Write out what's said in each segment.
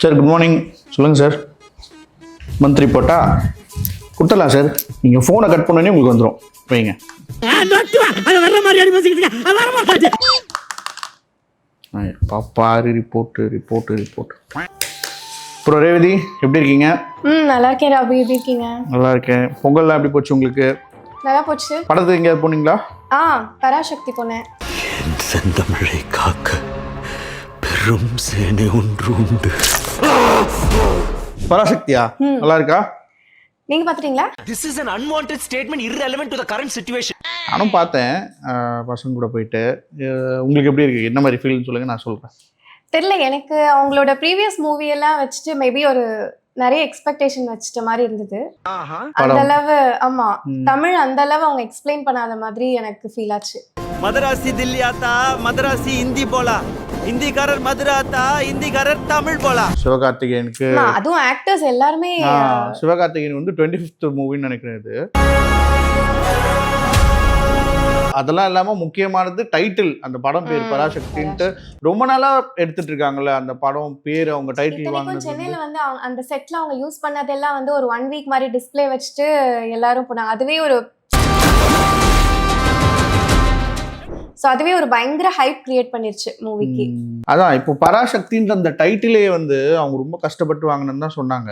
Sir good morning. சொல்லுங்கள் sir. Monthly ரிப்போர்ட்டா கொடுத்துடலாம் sir. நீங்கள் ஃபோனை கட் பண்ணோன்னே உங்களுக்கு வந்துடும். வைங்க. பாப்பாரு ரிப்போர்ட்டு. அப்புறம் ரேவதி எப்படி இருக்கீங்க? நல்லா இருக்கேன் ராபி, எப்படி இருக்கீங்க? நல்லா இருக்கேன். பொங்கல்லாம் எப்படி போச்சு உங்களுக்கு? நல்லா போச்சு. படத்துக்கு எங்கேயாவது போனீங்களா? பராசக்தி போனேன். செந்தமிழை காக்க பெரும் சேனை ஒன்று உண்டு. பராசக்தியா? நல்லா இருக்கா? நீங்க பாத்துட்டீங்களா? This is an unwanted statement irrelevant to the current situation. நானும் பார்த்தேன் பசங்க கூட போயிட்டு. உங்களுக்கு எப்படி இருக்கு? என்ன மாதிரி ஃபீல்னு சொல்லுங்க, நான் சொல்றேன். தெரியல, எனக்கு அவங்களோட ப்ரீவியஸ் மூவி எல்லாம் வச்சுட்டு மேபி ஒரு நிறைய எக்ஸ்பெக்டேஷன் வச்சுட்ட மாதிரி இருந்தது. அந்த அளவு ஆமா, தமிழ் அந்த அளவு அவங்க எக்ஸ்பிளைன் பண்ணாத மாதிரி எனக்கு ஃபீல் ஆச்சு. மதராசி தில்லி ஆத்தா, மதராசி ஹிந்தி போலா, ஹிந்திக்காரர் மதுரை ஆத்தா, ஹிந்திக்காரர் தமிழ் போலா. சிவகார்த்திகேயனுக்கு அதுவும் ஆக்டர்ஸ் எல்லாருமே சிவகார்த்திகேயன் வந்து 25th மூவின்னு நினைக்கிறேன். இது அதெல்லாம் இல்லாம முக்கியமானது டைட்டில். அந்த படம் பேர் பராசக்தின்ட்டு ரொம்ப நாளா எடுத்துட்டு இருக்காங்கல்ல. அந்த படம் பேர் அவங்க டைட்டில் வாங்கினது. சென்னையில வந்து அந்த செட்ல அவங்க யூஸ் பண்ணதெல்லாம் வந்து ஒரு 1 வீக் மாதிரி டிஸ்ப்ளே வச்சுட்டு எல்லாரும் போனாங்க. அதுவே ஒரு பயங்கர ஹைப் கிரியேட் பண்ணிருச்சு மூவிக்கு. அதான் இப்போ பராசக்தின்ற அந்த டைட்டிலே வந்து அவங்க ரொம்ப கஷ்டப்பட்டு வாங்கினு தான் சொன்னாங்க.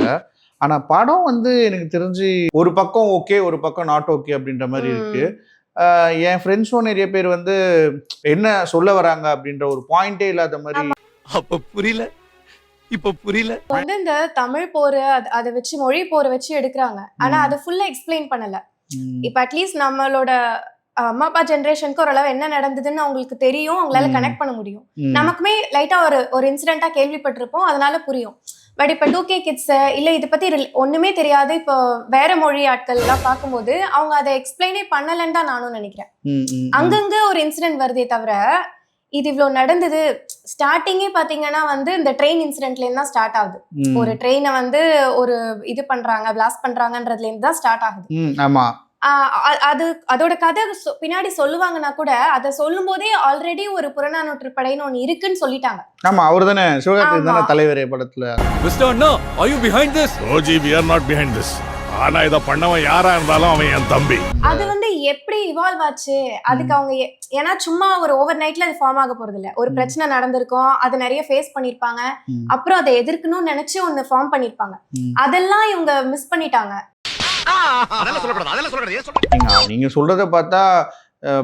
ஆனா படம் வந்து எனக்கு தெரிஞ்சு ஒரு பக்கம் ஓகே, ஒரு பக்கம் நாட் ஓகே அப்படின்ற மாதிரி இருக்கு. என் ஃப்ரெண்ட்ஸும் நிறைய பேர் வந்து என்ன சொல்ல வராங்க அப்படின்ற ஒரு பாயிண்டே இல்லாத மாதிரி. அப்ப புரியல, இப்ப புரியல. வந்து இந்த தமிழ் போர் அதை வச்சு மொழி போரை வச்சு எடுக்கிறாங்க. ஆனா அதை ஃபுல்லா எக்ஸ்பிளைன் பண்ணல. இப்ப அட்லீஸ்ட் நம்மளோட அம்மா அப்பா ஜென்ரேஷனுக்கு ஓரளவு என்ன நடந்ததுன்னு அவங்களுக்கு தெரியும், அவங்களால கனெக்ட் பண்ண முடியும். நமக்குமே லைட்டா ஒரு இன்சிடென்ட்டா கேள்விப்பட்டிருப்போம், அதனால புரியும். பட் இப்ப 2K கிட்ஸ் இல்ல இதை பத்தி ஒண்ணுமே தெரியாது, இப்போ வேற மொழி ஆட்கள் எல்லாம் பார்க்கும்போது அவங்க அதை எக்ஸ்பிளைனே பண்ணலன்னு தான் நானும் நினைக்கிறேன். அங்கங்க ஒரு இன்சிடென்ட் வருதே தவிர இது இவ்வளவு நடந்தது. ஸ்டார்டிங்கே பாத்தீங்கன்னா வந்து இந்த ட்ரெயின் இன்சிடென்ட்ல இருந்து தான் ஸ்டார்ட் ஆகுது. ஒரு ட்ரெயினை வந்து ஒரு இது பண்றாங்க, பிளாஸ்ட் பண்றாங்கன்றதுல இருந்து தான் ஸ்டார்ட் ஆகுது. அதோட கதை பின்னாடி சொல்லுவாங்கன்னா கூட அதை சொல்லும் போதே ஆல்ரெடி ஒரு புறநானூற்று படைன்னு ஒண்ணு இருக்குன்னு சொல்லிட்டாங்க. ஆமா, அவர்தானே சிவகார்த்திகேயன் தானே தலைவரே படத்துல. Mr. No, are you behind this? No G, we are not behind this. ஆனா இத பண்ணவன் யாரா இருந்தாலும் அவன் என் தம்பி. அது வந்து எப்படி இவால்வ் ஆச்சு அதுக்கு அவங்க ஏன்னா சும்மா ஒரு ஓவர் நைட்ல அது ஃபார்ம் ஆக போறது இல்ல. ஒரு பிரச்சனை நடந்திருக்கும், அதை நிறைய ஃபேஸ் பண்ணிருப்பாங்க, அப்புறம் அதை எதிர்க்கணும்னு நினைச்சு ஒன்னு ஃபார்ம் பண்ணிருப்பாங்க. அதெல்லாம் இவங்க மிஸ் பண்ணிட்டாங்க. நீங்க சொல்றத பார்த்தா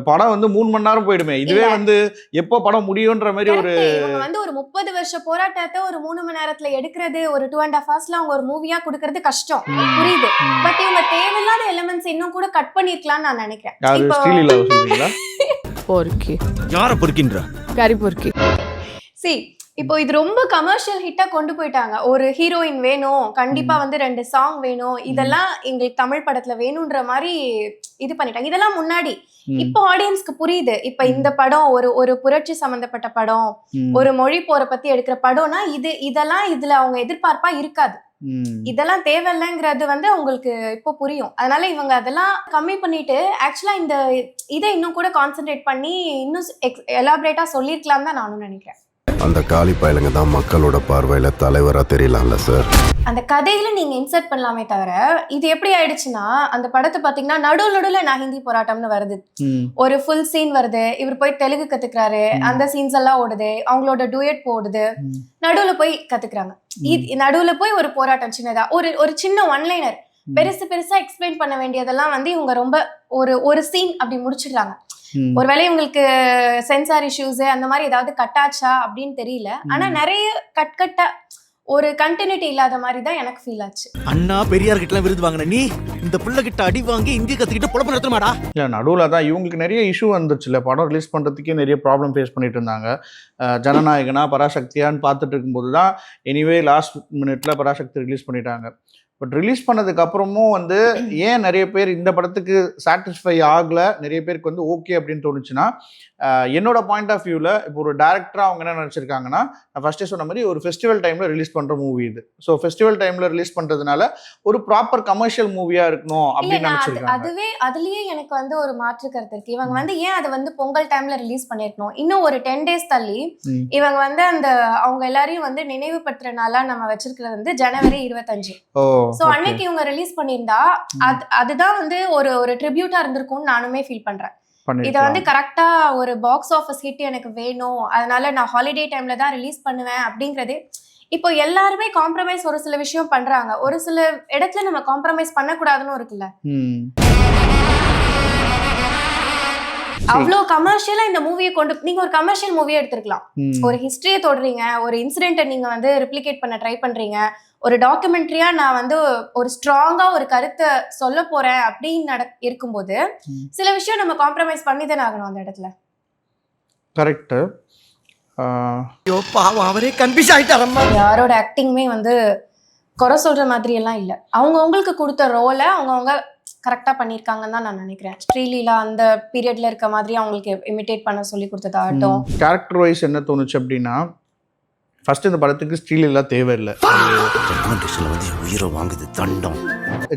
படம் வந்து 3 மணி நேரம் போயிடுமே. இதுவே வந்து எப்போ படம் முடியும்ன்ற மாதிரி ஒரு இவங்க வந்து ஒரு 30 வருஷ போராட்டத்தை ஒரு 3 மணி நேரத்துல எடுக்கிறது, ஒரு 2.5 hours அவங்க ஒரு மூவியா கொடுக்கறது கஷ்டம், புரியுது. பட் இவங்க தேவையில்லாத எலிமெண்ட்ஸ் இன்னும் கூட கட் பண்ணிருக்கலாம்னு நான் நினைக்கிறேன். இப்போ ஸ்ரீலீலா சொல்றீங்களா? பொறுக்கி யார பொறுக்கின்ற? கறி பொறுக்கி. இப்போ இது ரொம்ப கமர்ஷியல் ஹிட்டா கொண்டு போயிட்டாங்க. ஒரு ஹீரோயின் வேணும், கண்டிப்பா வந்து 2 சாங் வேணும், இதெல்லாம் எங்களுக்கு தமிழ் படத்துல வேணும்ன்ற மாதிரி இது பண்ணிட்டாங்க. இதெல்லாம் முன்னாடி. இப்போ ஆடியன்ஸ்க்கு புரியுது. இப்ப இந்த படம் ஒரு புரட்சி சம்பந்தப்பட்ட படம், ஒரு மொழி போற பத்தி எடுக்கிற படம்னா இதெல்லாம் இதுல அவங்க எதிர்பார்ப்பா இருக்காது. இதெல்லாம் தேவையில்லைங்கிறது வந்து அவங்களுக்கு இப்போ புரியும். அதனால இவங்க அதெல்லாம் கம்மி பண்ணிட்டு ஆக்சுவலா இந்த இதை இன்னும் கூட கான்சென்ட்ரேட் பண்ணி இன்னும் எலாபரேட்டா சொல்லிருக்கலாம் தான் நானும் நினைக்கிறேன். அந்த காலி பயலுங்க தான் மக்களோட பார்வையில தலைவரா தெரியலாம்ல சார். அந்த கதையில நீங்க இன்சர்ட் பண்ணலாமே தவிர இது எப்படி ஆயிடுச்சுன்னா, அந்த படத்தை பாத்தீங்கன்னா நடுவுல நான் ஹிந்தி போராட்டம்னு வருது, ஒரு ஃபுல் சீன் வருது, இவர் போய் தெலுங்கு கத்துக்கிறாரு, அந்த சீன்ஸ் எல்லாம் ஓடுது, அவங்களோட டூயட் போடுது, நடுவுல போய் கத்துக்கிறாங்க, நடுவுல போய் ஒரு போராட்டம் சின்னதா ஒரு சின்ன ஒன்லைனர் பெருசா எக்ஸ்பிளைன் பண்ண வேண்டியதெல்லாம் வந்து இவங்க ரொம்ப ஒரு சீன் அப்படி முடிச்சிடுறாங்க. ஒருவேளை இவங்களுக்கு சென்சார் இஷ்யூஸ் அந்த மாதிரி ஏதாவது கட்டாச்சா அப்படின்னு தெரியல. ஆனா நிறைய கட்டா ஒரு கண்டினியூட்டி இல்லாத மாதிரி தான் எனக்கு ஃபீல் ஆச்சு. அண்ணா பெரியார் கிட்ட விருது வாங்கின நீ இந்த புள்ள கிட்ட அடி வாங்கி இந்தி கத்துக்கிட்டு பொழப்பு நடத்துமாடா. இல்ல நடுவுல தான் இவங்களுக்கு நிறைய இஷ்யூ வந்துச்சுல. படம் ரிலீஸ் பண்றதுக்கே நிறைய ப்ராப்ளம் ஃபேஸ் பண்ணிட்டு இருந்தாங்க. ஜனநாயகனா பராசக்தியான்னு பார்த்துட்டு இருக்கும்போது தான் எனிவே லாஸ்ட் மினிட்ல பராசக்தி ரிலீஸ் பண்ணிட்டாங்க. பட் ரிலீஸ் பண்ணதுக்கு அப்புறமும் வந்து ஏன் நிறைய பேர் இந்த படத்துக்கு சாட்டிஸ்ஃபை ஆகல, நிறைய பேருக்கு வந்து ஓகே அப்படின்னு தோணுச்சுன்னா, என்னோட பாயிண்ட் ஆஃப் வியூவில் இப்போ ஒரு டேரக்டராக அவங்க என்ன நினச்சிருக்காங்கன்னா, நான் ஃபர்ஸ்டே சொன்ன மாதிரி ஒரு ஃபெஸ்டிவல் டைமில் ரிலீஸ் பண்ணுற மூவி இது. ஸோ ஃபெஸ்டிவல் டைமில் ரிலீஸ் பண்ணுறதுனால ஒரு ப்ராப்பர் கமர்ஷியல் மூவியாக இருக்கணும் அப்படின்னு நினச்சிருக்காங்க. அதுலயே எனக்கு வந்து ஒரு மாற்று கருத்து இருக்கு. இவங்க வந்து ஏன் அதை வந்து பொங்கல் டைம்ல ரிலீஸ் பண்ணிருக்கணும், இன்னும் ஒரு 10 days தள்ளி இவங்க வந்து அந்த அவங்க எல்லாரையும் வந்து நினைவுபடுத்துற நாளா நம்ம வச்சிருக்கிறது வந்து ஜனவரி 25. சோ அன்னைக்கு இவங்க ரிலீஸ் பண்ணியிருந்தா அதுதான் வந்து ஒரு ட்ரிபியூட்டா இருந்திருக்கும்னு நானுமே ஃபீல் பண்றேன். இதை வந்து கரெக்டா ஒரு பாக்ஸ் ஆஃபீஸ் ஹிட் எனக்கு வேணும், அதனால நான் ஹாலிடே டைம்ல தான் ரிலீஸ் பண்ணுவேன் அப்படிங்கிறது. இப்போ எல்லாருமே காம்ப்ரமைஸ் ஒரு சில விஷயம் பண்றாங்க, ஒரு சில இடத்துல நம்ம காம்ப்ரமைஸ் பண்ணக்கூடாதுன்னு இருக்குல்ல. அவ்வளோ கமர்ஷியலா இந்த மூவியை நீங்க ஒரு கமர்ஷியல் மூவியை எடுத்துருக்கலாம். ஒரு ஹிஸ்டரியை தொடுறீங்க, ஒரு இன்சிடென்ட்டை நீங்க வந்து ரெப்ளிகேட் பண்ண ட்ரை பண்றீங்க, ஒரு டாக்குமெண்ட்ரியா நான் வந்து ஒரு ஸ்ட்ராங்கா ஒரு கருத்தை சொல்ல போறேன் அப்படின்னு இருக்கும்போது சில விஷயம் நம்ம காம்ப்ரமைஸ் பண்ணி தானே ஆகணும் அந்த இடத்துல. கரெக்ட். அவரே கன்ஃபியூஸ் ஆயிட்டாரம்மா. யாரோட ஆக்டிங்குமே வந்து குறை சொல்ற மாதிரி எல்லாம் இல்லை. அவங்களுக்கு கொடுத்த ரோலை அவங்கவுங்க கரெக்டா பண்ணிருக்காங்கன்னு தான் நான் நினைக்கிறேன். ஸ்ரீலீலா அந்த பீரியட்ல இருக்க மாதிரி அவங்களுக்கு இமிட்டேட் பண்ண சொல்லி கொடுத்ததாகட்டும். கேரக்டர் வைஸ் என்ன தோணுச்சு அப்படின்னா, ஃபர்ஸ்ட் இந்த படத்துக்கு ஸ்ரீலீலா தேவையில்லை. உயிரை வாங்குது தண்டம்.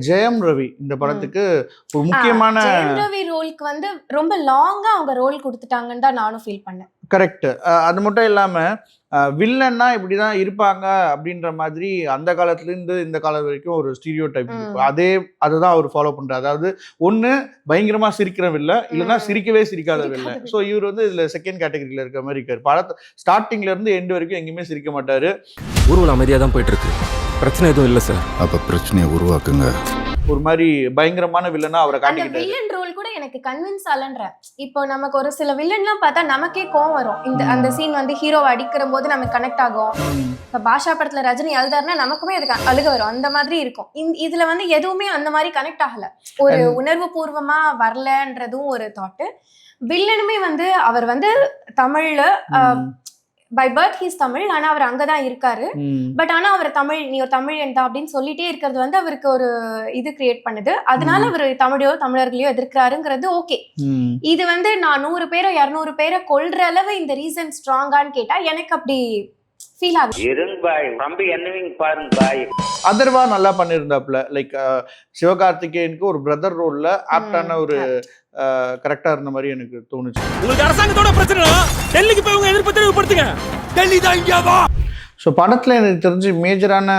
ஜெயம் ரவி இந்த படத்துக்கு ஒரு முக்கியமான ஜெயம் ரவி ரோலுக்கு வந்து ரொம்ப லாங்கா அவங்க ரோல் கொடுத்துட்டாங்கன்னு தான் நானும் ஃபீல் பண்ணேன். கரெக்ட். அது மட்டும் இல்லாம வில்லன்னா இப்படிதான் இருப்பாங்க அப்படின்ற மாதிரி அந்த காலத்துல இருந்து இந்த காலம் வரைக்கும் ஒரு ஸ்டீரியோ டைப் அதுதான் அவர் ஃபாலோ பண்றாரு. அதாவது ஒண்ணு பயங்கரமா சிரிக்கிற வில்ல, இல்லைன்னா சிரிக்கவே சிரிக்காத வில்ல. ஸோ இவர் வந்து இதுல செகண்ட் கேட்டகரியில இருக்க மாதிரி இருக்காரு. படத்தை ஸ்டார்டிங்ல இருந்து எண்ட் வரைக்கும் எங்கேயுமே சிரிக்க மாட்டாரு. ஊர்வலம் அமைதியா தான் போயிட்டு இருக்கு, பிரச்சனை எதுவும் இல்லை சார். அப்ப பிரச்சனையை உருவாக்குங்க. ஒரு மாதிரி பயங்கரமான வில்லனா அவரை காட்டிக்கிட்டாரு. வில்லன் ரோல் கூட எனக்கு கன்வின்ஸ் ஆலன்ற. இப்போ நமக்கு ஒரு சில வில்லன்லாம் பார்த்தா நமக்கே கோவம் வரும். அந்த சீன் வந்து ஹீரோவை அடிக்கிற போது நமக்கு கனெக்ட் ஆகும். இப்ப பாஷா படத்துல ரஜினி அழுதாருன்னா நமக்குமே அதுக்கு அழுக வரும், அந்த மாதிரி இருக்கும். இதுல வந்து எதுவுமே அந்த மாதிரி கனெக்ட் ஆகல, ஒரு உணர்வு பூர்வமா வரலன்றதும் ஒரு தாட்டு. வில்லனுமே வந்து அவர் வந்து தமிழ்ல பை பர்த் ஹீஸ் தமிழ், ஆனா அவர் அங்கதான் இருக்காரு. பட் ஆனா அவர் தமிழ், நீ ஒரு தமிழ் தான் அப்படின்னு சொல்லிட்டே இருக்கிறது வந்து அவருக்கு ஒரு இது கிரியேட் பண்ணுது. அதனால அவர் தமிழையோ தமிழர்களையோ எதிர்க்கிறாருங்கிறது ஓகே. இது வந்து நான் 100 பேரை 200 பேரை கொல்ற அளவு இந்த ரீசன் ஸ்ட்ராங்கான்னு கேட்டா எனக்கு அப்படி ஃபீல் ஆகுது. அதர்வா நல்லா பண்ணிருந்தாப்ல. லைக் சிவகார்த்திகேயனுக்கு ஒரு பிரதர் ரோல்ல ஆப்டான ஒரு கரெக்டா இருந்த மாதிரி எனக்கு தோணுச்சு. உங்களுக்கு அரசாங்கத்தோட பிரச்சனை, டெல்லிக்கு போய் உங்க எதிர்ப்பு தெளிவுபடுத்துங்க. டெல்லி தான் இந்தியாவா. ஸோ படத்தில் எனக்கு தெரிஞ்சு மேஜரான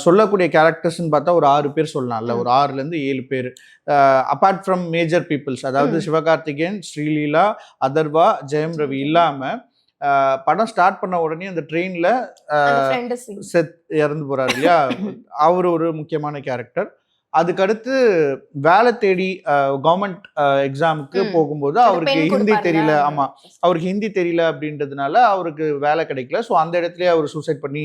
சொல்லக்கூடிய கேரக்டர்ஸ்ன்னு பார்த்தா ஒரு 6 பேர் சொல்லலாம்ல, ஒரு 6லேருந்து 7 பேர். அப்பார்ட் ஃப்ரம் மேஜர் பீப்புள்ஸ், அதாவது சிவகார்த்திகேயன், ஸ்ரீலீலா, அதர்வா, ஜெயம் ரவி இல்லாமல் படம் ஸ்டார்ட் பண்ண உடனே அந்த ட்ரெயினில் இறந்து போகிறாரு இல்லையா, அவர் ஒரு முக்கியமான கேரக்டர். அதுக்கடுத்து வேலை தேடி கவர்மெண்ட் எக்ஸாமுக்கு போகும்போது அவருக்கு ஹிந்தி தெரியல. ஆமாம், அவருக்கு ஹிந்தி தெரியல அப்படின்றதுனால அவருக்கு வேலை கிடைக்கல. ஸோ அந்த இடத்துலயே அவர் சூசைட் பண்ணி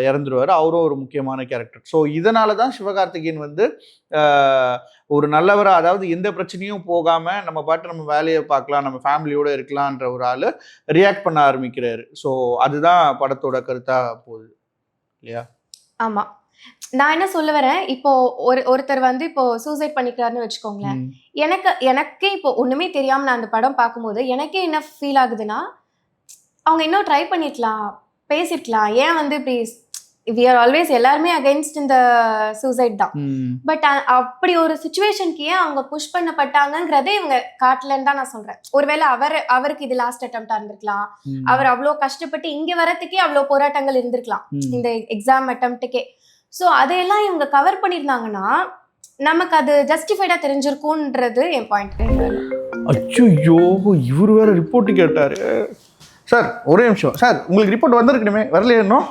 இறந்துருவார். அவரும் ஒரு முக்கியமான கேரக்டர். ஸோ இதனால தான் சிவகார்த்திகேயன் வந்து ஒரு நல்லவராக, அதாவது எந்த பிரச்சனையும் போகாமல் நம்ம பாட்டு நம்ம வேலையை பார்க்கலாம், நம்ம ஃபேமிலியோடு இருக்கலான்ற ஒரு ஆள் ரியாக்ட் பண்ண ஆரம்பிக்கிறாரு. ஸோ அதுதான் படத்தோட கருத்தாக போகுது இல்லையா? ஆமாம், நான் என்ன சொல்ல வரேன், இப்போ ஒருத்தர் வந்து இப்போ சூசைட் பண்ணிக்கிறாருன்னு வச்சுக்கோங்களேன். எனக்கே இப்போ ஒண்ணுமே தெரியாம நான் அந்த படம் பார்க்கும்போது எனக்கே என்ன ஃபீல் ஆகுதுன்னா, அவங்க இன்னும் ட்ரை பண்ணிருக்கலாம், பேசிருக்கலாம். ஏன் வந்து இப்படி we are always எல்லாருமே அகைன்ஸ்ட் இந்த சூசைட் தான். பட் அப்படி ஒரு சிச்சுவேஷனுக்கு ஏன் அவங்க புஷ் பண்ணப்பட்டாங்கிறதே இவங்க காட்டலன்னு தான் நான் சொல்றேன். ஒருவேளை அவருக்கு இது லாஸ்ட் அட்டெம்ப்டா இருந்திருக்கலாம். அவர் அவ்வளோ கஷ்டப்பட்டு இங்க வரத்துக்கே அவ்வளோ போராட்டங்கள் இருந்திருக்கலாம் இந்த எக்ஸாம் அட்டெம்ப்டுக்கே. ஸோ அதையெல்லாம் இவங்க கவர் பண்ணியிருந்தாங்கன்னா நமக்கு அது ஜஸ்டிஃபைடா தெரிஞ்சிருக்கும்ன்றது என் பாயிண்ட். அச்சோ, இவர் வேற ரிப்போர்ட் கேட்டாரு. சார் ஒரே நிமிஷம் சார், உங்களுக்கு ரிப்போர்ட் வந்திருக்கணுமே, வரலையே இன்னும்?